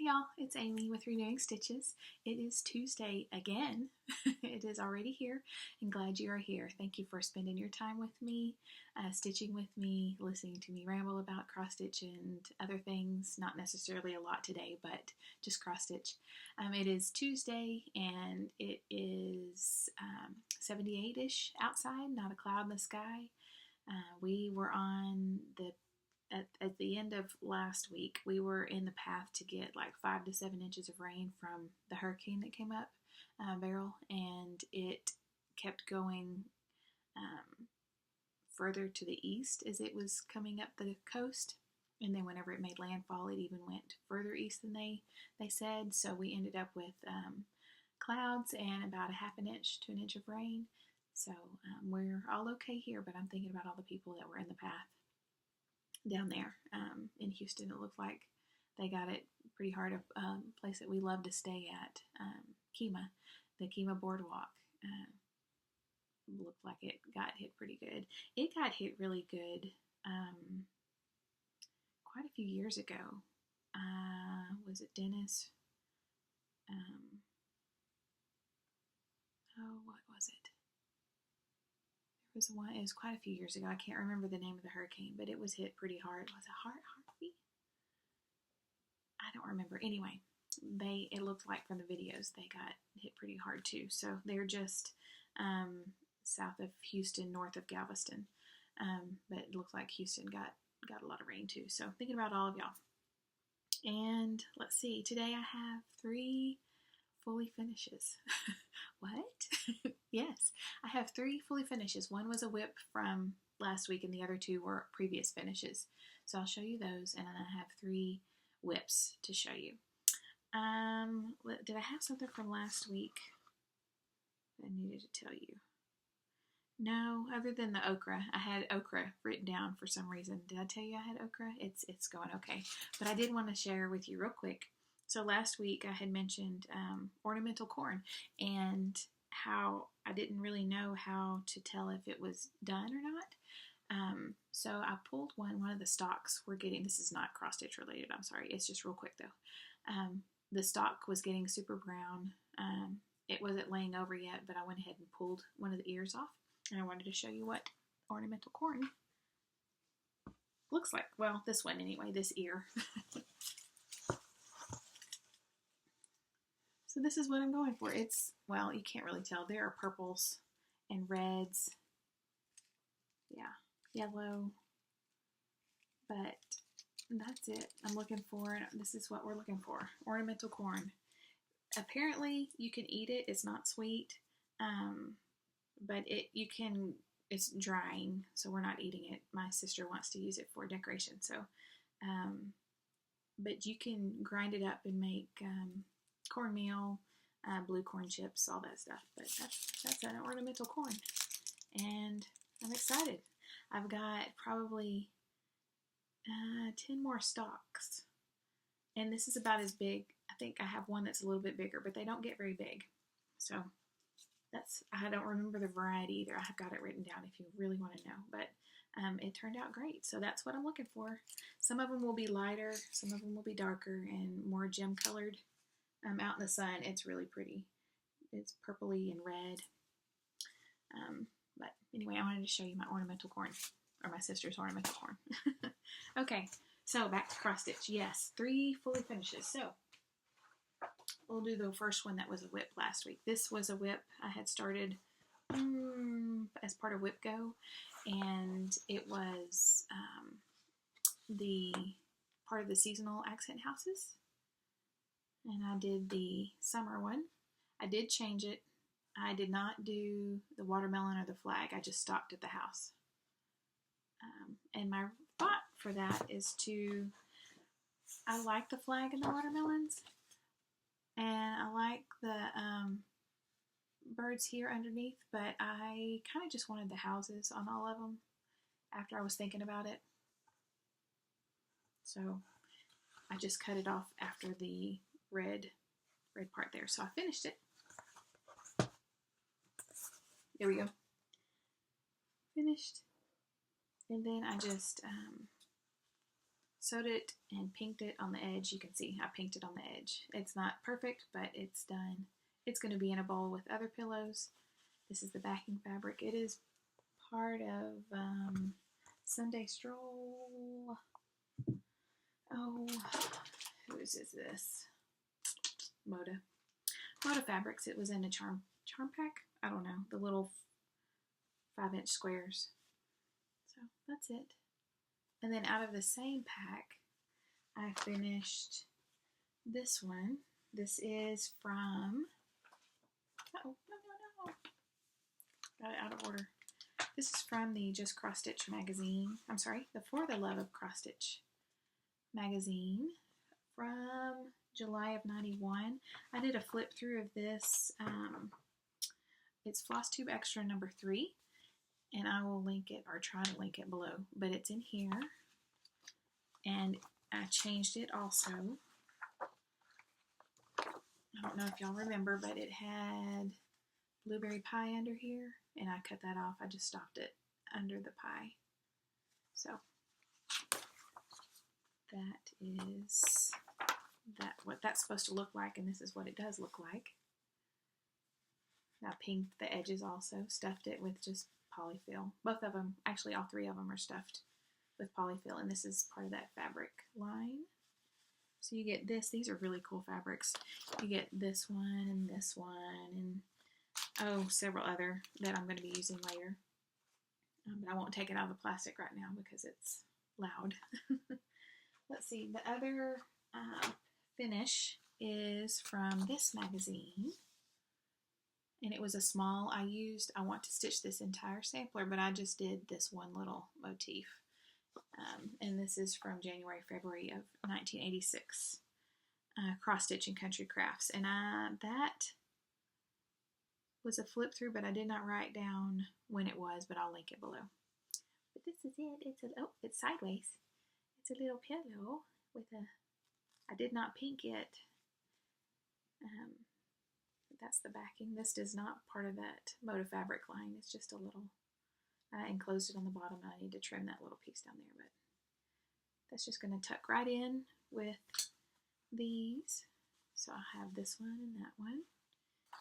Hey y'all, it's Amy with Renewing Stitches. It is Tuesday again. It is already here, and glad you are here. Thank you for spending your time with me, stitching with me, listening to me ramble about cross stitch and other things. Not necessarily a lot today, but just cross stitch. It is Tuesday, and it is 78-ish outside, not a cloud in the sky. We were on at the end of last week, we were in the path to get like 5 to 7 inches of rain from the hurricane that came up, Beryl, and it kept going further to the east as it was coming up the coast. And then whenever it made landfall, it even went further east than they said. So we ended up with clouds and about a half an inch to an inch of rain. So we're all okay here, but I'm thinking about all the people that were in the path down there in Houston. It looked like they got it pretty hard. A place that we love to stay at, Kemah, the Kemah Boardwalk, looked like it got hit pretty good. It got hit really good quite a few years ago. Was it Dennis? What was it? It was quite a few years ago. I can't remember the name of the hurricane, but it was hit pretty hard. Was it Harvey? I don't remember. Anyway, it looked like from the videos they got hit pretty hard too. So they're just south of Houston, north of Galveston. But it looked like Houston got a lot of rain too. So thinking about all of y'all. And let's see. Today I have 3 fully finishes. What? Yes, I have 3 fully finishes. One was a whip from last week, and the other 2 were previous finishes. So I'll show you those, and then I have 3 whips to show you. Did I have something from last week that I needed to tell you? No, other than the okra. I had okra written down for some reason. Did I tell you I had okra? It's going okay. But I did want to share with you real quick. So last week I had mentioned ornamental corn and how I didn't really know how to tell if it was done or not. So I pulled one of the stalks we're getting. This is not cross stitch related, I'm sorry. It's just real quick though. The stalk was getting super brown. It wasn't laying over yet, but I went ahead and pulled one of the ears off. And I wanted to show you what ornamental corn looks like. Well, this one anyway, this ear. So this is what I'm going for. Well, you can't really tell. There are purples and reds. Yeah, yellow. But that's it. I'm looking for, this is what we're looking for. Ornamental corn. Apparently, you can eat it. It's not sweet. But it's drying, so we're not eating it. My sister wants to use it for decoration. So, but you can grind it up and make cornmeal, blue corn chips, all that stuff. But that's an ornamental corn, and I'm excited. I've got probably 10 more stalks, and this is about as big. I think I have one that's a little bit bigger, but they don't get very big. So I don't remember the variety either. I have got it written down if you really want to know, but it turned out great. So that's what I'm looking for. Some of them will be lighter, some of them will be darker and more gem colored. Out in the sun, it's really pretty. It's purpley and red. But anyway, I wanted to show you my ornamental corn, or my sister's ornamental corn. Okay, so back to cross stitch. Yes, 3 fully finishes. So we'll do the first one that was a whip last week. This was a whip I had started as part of Whip Go, and it was the part of the seasonal accent houses. And I did the summer one. I did change it. I did not do the watermelon or the flag. I just stopped at the house. And my thought for that is I like the flag and the watermelons. And I like the birds here underneath, but I kind of just wanted the houses on all of them after I was thinking about it. So I just cut it off after the red part there. So I finished it. There we go. Finished. And then I just sewed it and pinked it on the edge. You can see I pinked it on the edge. It's not perfect, but it's done. It's going to be in a bowl with other pillows. This is the backing fabric. It is part of Sunday Stroll. Oh, whose is this? Moda Fabrics. It was in a charm pack. I don't know, the little 5-inch squares. So that's it. And then out of the same pack, I finished this one. This is from, no. Got it out of order. This is from the Just Cross Stitch magazine. I'm sorry, the For the Love of Cross Stitch magazine from July of '91. I did a flip through of this. It's Flosstube Extra number 3, and I will link it or try to link it below. But it's in here, and I changed it also. I don't know if y'all remember, but it had blueberry pie under here, and I cut that off. I just stopped it under the pie. So that is what that's supposed to look like, and this is what it does look like. I pinked the edges also, stuffed it with just polyfill. Both of them, actually all 3 of them are stuffed with polyfill, and this is part of that fabric line. So you get this. These are really cool fabrics. You get this one and this one and several other that I'm going to be using later. But I won't take it out of the plastic right now because it's loud. Let's see. The other finish is from this magazine. And it was a small. I want to stitch this entire sampler, but I just did this one little motif. And this is from January, February of 1986. Cross Stitch and Country Crafts. And that was a flip through, but I did not write down when it was, but I'll link it below. But this is it. It's sideways. It's a little pillow with I did not pink it. That's the backing. This is not part of that Moda fabric line. It's just a little, I enclosed it on the bottom. I need to trim that little piece down there, but that's just going to tuck right in with these. So I have this one and that one.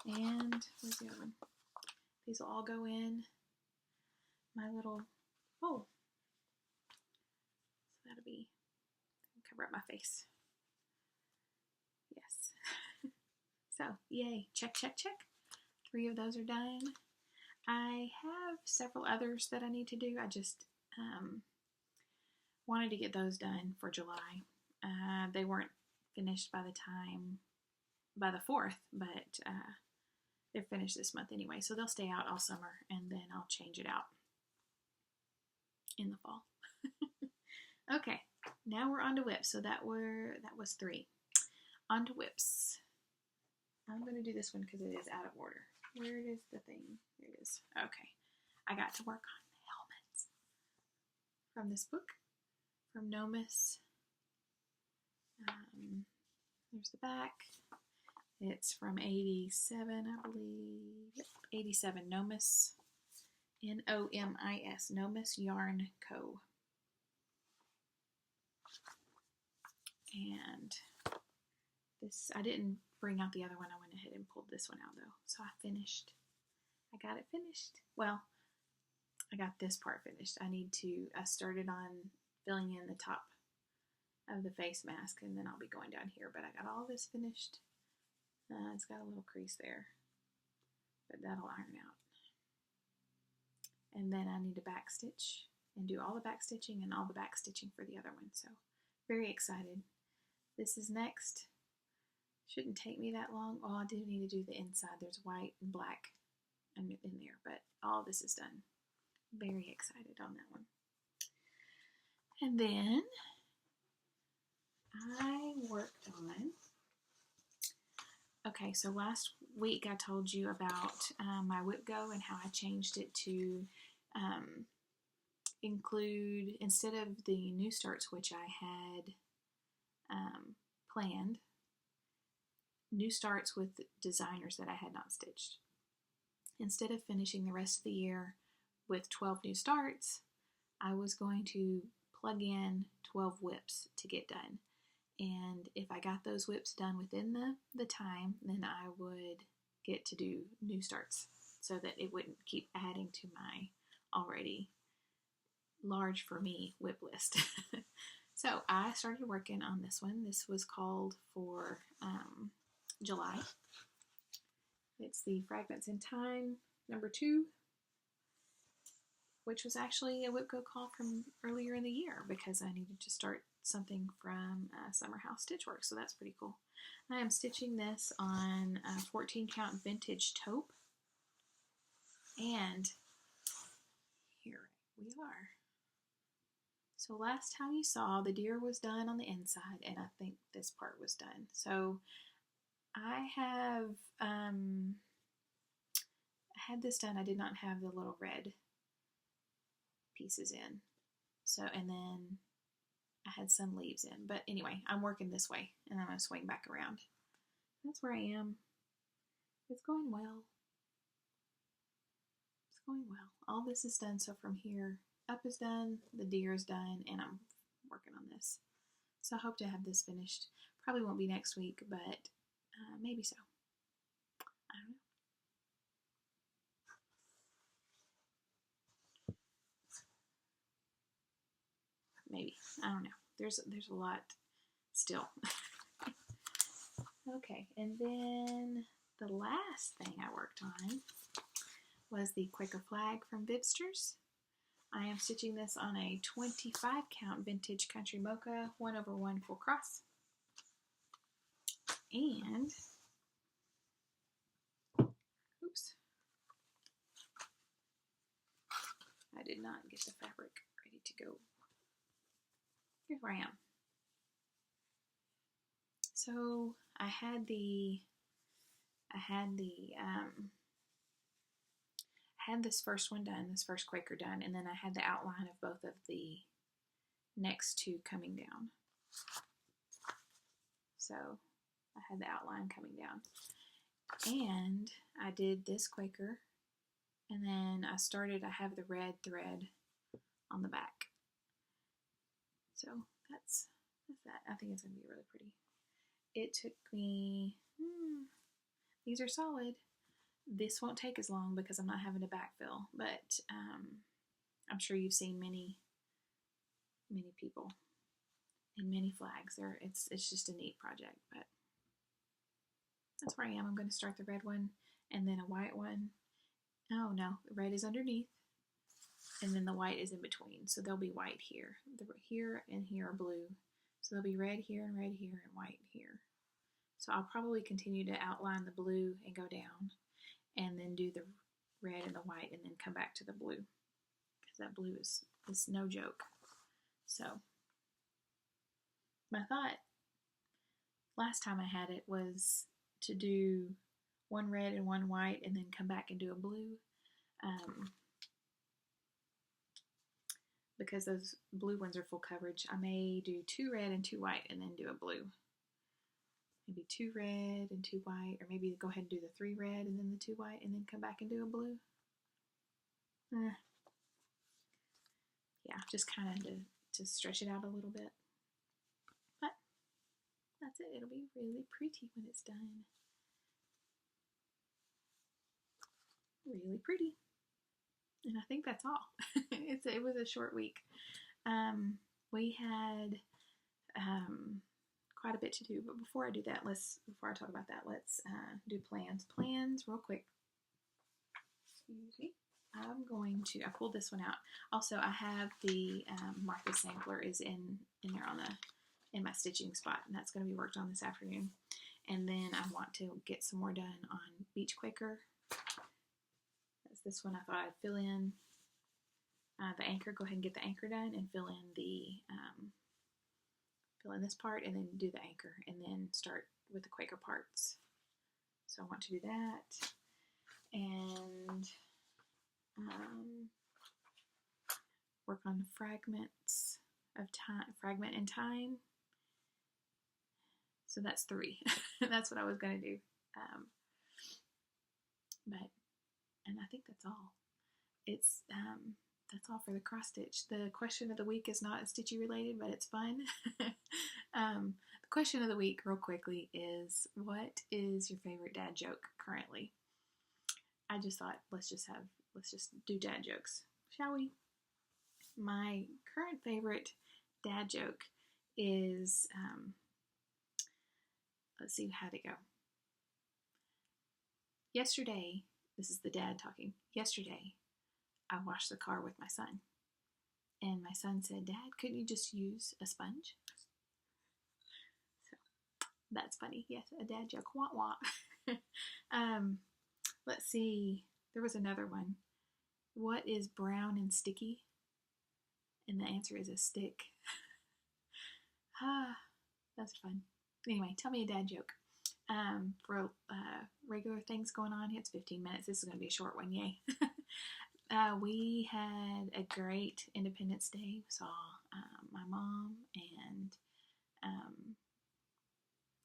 And where's the other one? These will all go in my little bowl. So that'll be, cover up my face. Yes. So, yay. Check, check, check. 3 of those are done. I have several others that I need to do. I just wanted to get those done for July. They weren't finished by the 4th, but they're finished this month anyway. So they'll stay out all summer, and then I'll change it out in the fall. Okay, now we're on to whips. So that was 3. On to whips. I'm going to do this one because it is out of order. Where is the thing? Here it is. Okay. I got to work on the helmets from this book, from Nomis. There's the back. It's from 87, I believe. Yep, 87, Nomis. Nomis, Nomis Yarn Co. And this, I didn't bring out the other one. I went ahead and pulled this one out though. So I got it finished. Well, I got this part finished. I started on filling in the top of the face mask, and then I'll be going down here, but I got all this finished. It's got a little crease there, but that'll iron out. And then I need to back stitch and do all the back stitching and all the back stitching for the other one. So very excited. This is next. Shouldn't take me that long. Oh, I do need to do the inside. There's white and black in there, but all this is done. Very excited on that one. And then I worked on, okay, so last week I told you about my whip go and how I changed it to include, instead of the new starts, which I had planned, new starts with designers that I had not stitched. Instead of finishing the rest of the year with 12 new starts, I was going to plug in 12 whips to get done. And if I got those whips done within the time, then I would get to do new starts so that it wouldn't keep adding to my already large for me whip list. So I started working on this one. This was called for July. It's the Fragments in Time #2, which was actually a whip go call from earlier in the year because I needed to start something from Summer House Stitch Work, so that's pretty cool. I am stitching this on a 14 count vintage taupe, and here we are. So last time you saw, the deer was done on the inside, and I think this part was done. So I have had this done. I did not have the little red pieces in. So, and then I had some leaves in. But anyway, I'm working this way, and I'm going to swing back around. That's where I am. It's going well. It's going well. All this is done, so from here, up is done, the deer is done, and I'm working on this. So I hope to have this finished. Probably won't be next week, but maybe so. I don't know. Maybe. I don't know. There's a lot still. Okay, and then the last thing I worked on was the Quaker flag from Vivsters. I am stitching this on a 25 count vintage country mocha 1/1 full cross. And oops, I did not get the fabric ready to go. Here's where I am. So I had this first one done, this first Quaker done, and then I had the outline of both of the next two coming down. So I had the outline coming down. And I did this Quaker, and then I have the red thread on the back. So that's that. I think it's going to be really pretty. It took me, these are solid. This won't take as long because I'm not having to backfill, but I'm sure you've seen many people and many flags. It's just a neat project, but that's where I am. I'm going to start the red one and then a white one. Oh no, the red is underneath and then the white is in between. So there'll be white here. Here and here are blue. So there'll be red here and white here. So I'll probably continue to outline the blue and go down and then do the red and the white and then come back to the blue because that blue is no joke. So my thought last time I had it was to do one red and one white and then come back and do a blue. Because those blue ones are full coverage, I may do 2 red and 2 white and then do a blue. Maybe 2 red and 2 white, or maybe go ahead and do the 3 red and then the 2 white and then come back and do a blue. Yeah, just kind of to stretch it out a little bit. But that's it. It'll be really pretty when it's done. Really pretty. And I think that's all. It was a short week. We had quite a bit to do, but before I do that, before I talk about that, let's do plans. Plans, real quick. Excuse me. I pulled this one out. Also, I have the Martha sampler is in there in my stitching spot, and that's going to be worked on this afternoon. And then I want to get some more done on Beach Quaker. That's this one. I thought I'd fill in the anchor. Go ahead and get the anchor done and fill in this part and then do the anchor and then start with the Quaker parts. So I want to do that. And work on Fragments of Time, Fragment in Time. So that's 3. That's what I was going to do. And I think that's all. It's that's all for the cross stitch. The question of the week is not Stitchy related, but it's fun. The question of the week, real quickly, is what is your favorite dad joke currently? I just thought let's just do dad jokes, shall we? My current favorite dad joke is let's see, how'd it go? Yesterday, this is the dad talking. Yesterday, I washed the car with my son. And my son said, "Dad, couldn't you just use a sponge?" So that's funny. Yes, a dad joke. Wah wah. Let's see. There was another one. What is brown and sticky? And the answer is a stick. That's fun. Anyway, tell me a dad joke. For regular things going on, it's 15 minutes. This is going to be a short one, yay. We had a great Independence Day. We saw my mom and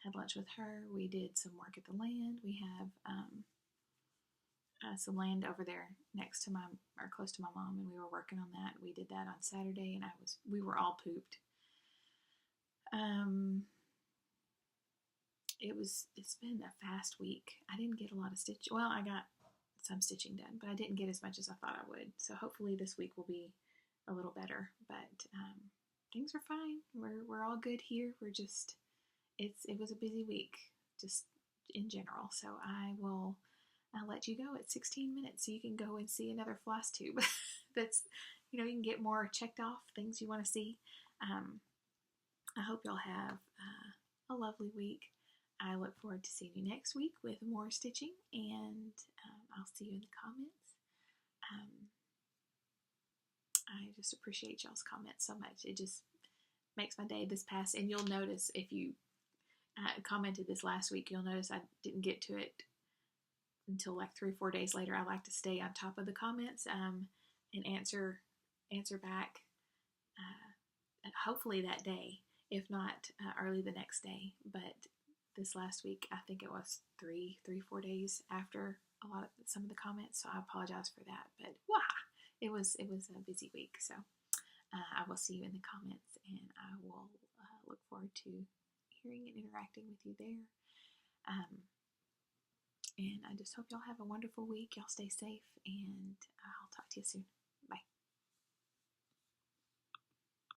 had lunch with her. We did some work at the land. We have some land over there next to close to my mom, and we were working on that. We did that on Saturday, and we were all pooped. It's been a fast week. I didn't get a lot of stitch. Well, I got some stitching done, but I didn't get as much as I thought I would. So hopefully this week will be a little better. But things are fine. We're all good here. It was a busy week, just in general. So I'll let you go at 16 minutes so you can go and see another Flosstube. That's, you can get more checked off things you want to see. I hope y'all have a lovely week. I look forward to seeing you next week with more stitching, and I'll see you in the comments. I just appreciate y'all's comments so much. It just makes my day this past, and you'll notice if you commented this last week, you'll notice I didn't get to it until like 3 or 4 days later. I like to stay on top of the comments and answer back hopefully that day, if not early the next day. But this last week, I think it was 4 days after some of the comments, so I apologize for that. But it was a busy week, so I will see you in the comments, and I will look forward to hearing and interacting with you there. And I just hope y'all have a wonderful week. Y'all stay safe, and I'll talk to you soon.